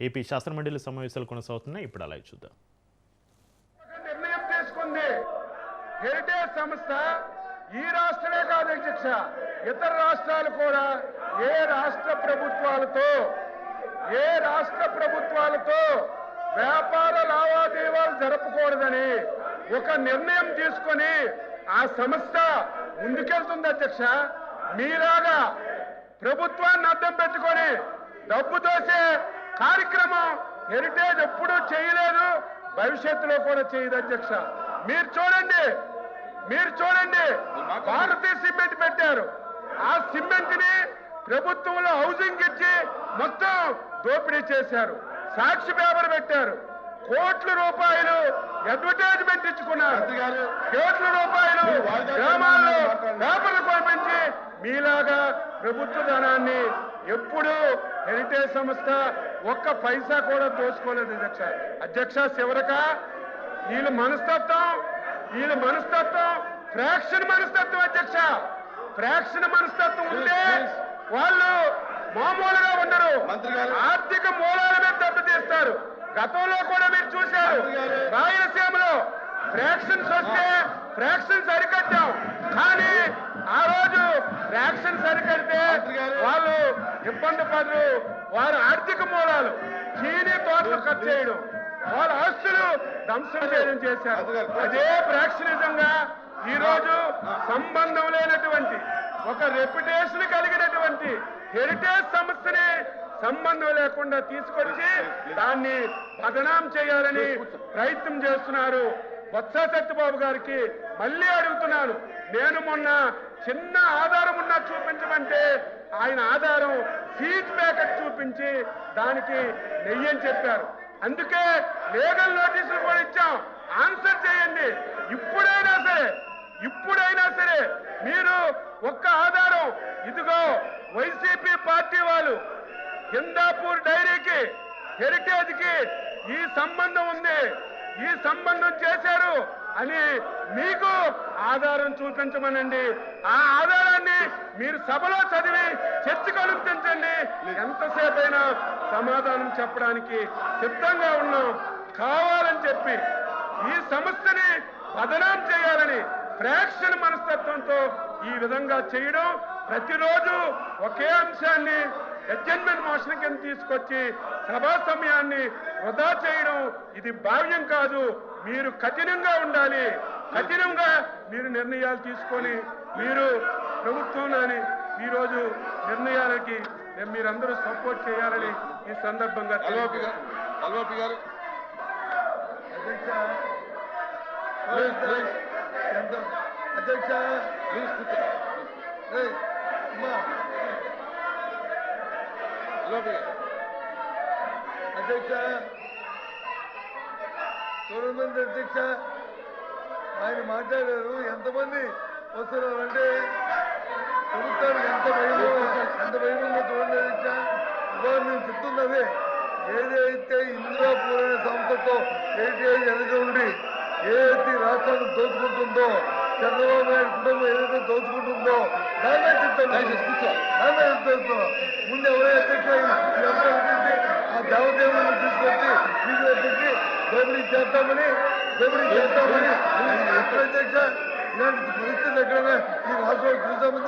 AP శాసనమండలి సమావేశాలు కొనసాగుతున్నాయి. ఇప్పుడు అలా చూద్దాం. నిర్ణయం తీసుకుంది హెరిటేజ్ సంస్థ ఈ రాష్ట్రమే కాదు అధ్యక్ష, ఇతర రాష్ట్రాలు కూడా ఏ రాష్ట్ర ప్రభుత్వాలతో వ్యాపార లావాదేవీలు జరపకూడదని ఒక నిర్ణయం తీసుకొని ఆ సంస్థ ముందుకెళ్తుంది అధ్యక్ష. మీలాగా ప్రభుత్వాన్ని అడ్డం పెట్టుకొని డబ్బు దోసే కార్యక్రమం హెరిటేజ్ ఎప్పుడూ చేయలేదు, భవిష్యత్తులో కూడా చేయదు అధ్యక్ష. మీరు చూడండి భారతీయ సిమెంట్ పెట్టారు. ఆ సిమెంట్ ని ప్రభుత్వంలో హౌసింగ్ ఇచ్చి మొత్తం దోపిడీ చేశారు. సాక్షి పేపర్ పెట్టారు, కోట్ల రూపాయలు అడ్వర్టైజ్మెంట్ ఇచ్చుకున్నారు, కోట్ల రూపాయలు గ్రామాల్లో పేపర్లు పంపించి మీలాగా ప్రభుత్వ ధనాన్ని ఎప్పుడు హెరిటేజ్ సంస్థ ఒక్క పైసా కూడా దోచుకోలేదు అధ్యక్ష. చివరక వీళ్ళ మనస్తత్వం ఫ్రాక్షన్ మనస్తత్వం అధ్యక్ష. ఫ్రాక్షన్ మనస్తత్వం ఉంటే వాళ్ళు మామూలుగా ఉండరు, ఆర్థిక మూలాల మీద దెబ్బతీస్తారు. గతంలో కూడా మీరు చూశారు, రాయలసీమలో ఫ్రాక్షన్స్ వస్తే ఫ్రాక్షన్స్ అరికట్టాం, కానీ ఆ రోజు ఫ్రాక్షన్స్ అరికడితే వాళ్ళు ఇబ్బంది పడరు. వారి ఆర్థిక మూలాలు చీనీ తోటలు కట్ చేయడం, వాళ్ళ ఆస్తులు ధ్వంసం చేయడం చేశారు. అదే ఫ్రాక్షనిజంగా ఈ రోజు సంబంధం లేనటువంటి ఒక రెప్యుటేషన్ కలిగినటువంటి హెరిటేజ్ సంస్థని సంబంధం లేకుండా తీసుకొచ్చి దాన్ని బదనాం చేయాలని ప్రయత్నం చేస్తున్నారు. బొత్స సత్యబాబు గారికి మళ్ళీ అడుగుతున్నాను, నేను మొన్న చిన్న ఆధారం ఉన్నా చూపించమంటే ఆయన ఆధారం ఫీజ్ ప్యాకెట్ చూపించి దానికి నెయ్యని చెప్పారు. అందుకే లీగల్ నోటీసులు కూడా ఇచ్చాం, ఆన్సర్ చేయండి. ఇప్పుడైనా సరే మీరు ఒక్క ఆధారం, ఇదిగో వైసీపీ పార్టీ వాళ్ళు హిందాపూర్ డైరీకి హెరిటేజ్ కి ఈ సంబంధం ఉంది, ఈ సంబంధం చేశారు అని మీకు ఆధారం చూపించమనండి. ఆ ఆధారాన్ని మీరు సభలో చదివి చర్చకు అనుమతించండి. ఎంతసేపైనా సమాధానం చెప్పడానికి సిద్ధంగా ఉన్నాం. కావాలని చెప్పి ఈ సంస్థని బదనాం చేయాలని ఫ్రాక్షన్ మనస్తత్వంతో ఈ విధంగా చేయడం, ప్రతిరోజు ఒకే అంశాన్ని అడ్జర్న్మెంట్ మోషన్ కింద తీసుకొచ్చి సభా సమయాన్ని వృధా చేయడం ఇది భావ్యం కాదు. మీరు కఠినంగా ఉండాలి, కఠినంగా మీరు నిర్ణయాలు తీసుకొని మీరు ప్రభుత్వంలోని ఈరోజు నిర్ణయాలకి మీరందరూ సపోర్ట్ చేయాలని ఈ సందర్భంగా అధ్యక్ష చూడండి అధ్యక్ష, ఆయన మాట్లాడారు. ఎంతమంది వస్తున్నారు అంటే ప్రభుత్వానికి ఎంత భయమో చూడండి అధ్యక్ష. ఇవాళ నేను చెప్తున్నదే, ఏదైతే ఇందిరాపూర్ అనే సంస్థతో హెరిటేజ్ వెనక ఉండి ఏదైతే రాష్ట్రాన్ని దోచుకుంటుందో, చంద్రబాబు నాయుడు కుటుంబం ఏదైతే దోచుకుంటుందో దాన్నే చెప్తాను. ముందు ఎవరైతే అధ్యక్ష ఆ దేవదేవులను తీసుకొచ్చి వీధిలో పెట్టి దోపిడీ చేస్తామని ఎక్కడ అధ్యక్ష ఇలాంటి పరిస్థితి ఎక్కడైనా ఈ రాష్ట్రంలో చూసామని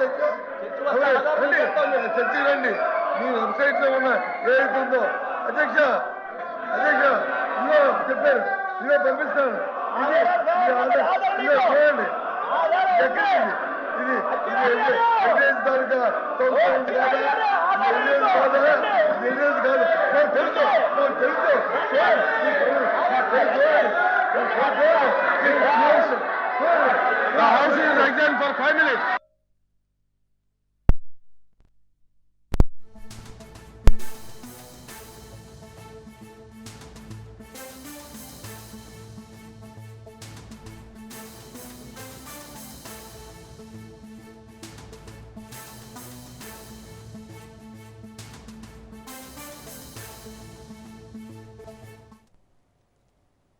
చర్చకి రండి. మీ వెబ్సైట్ లో ఉన్న ఏదైతుందో అధ్యక్ష ఇదో చెప్పారు, ఇదో పంపిస్తాను, ఇదో చేయండి. ఇది తాలూకా The house is examined for 5 minutes.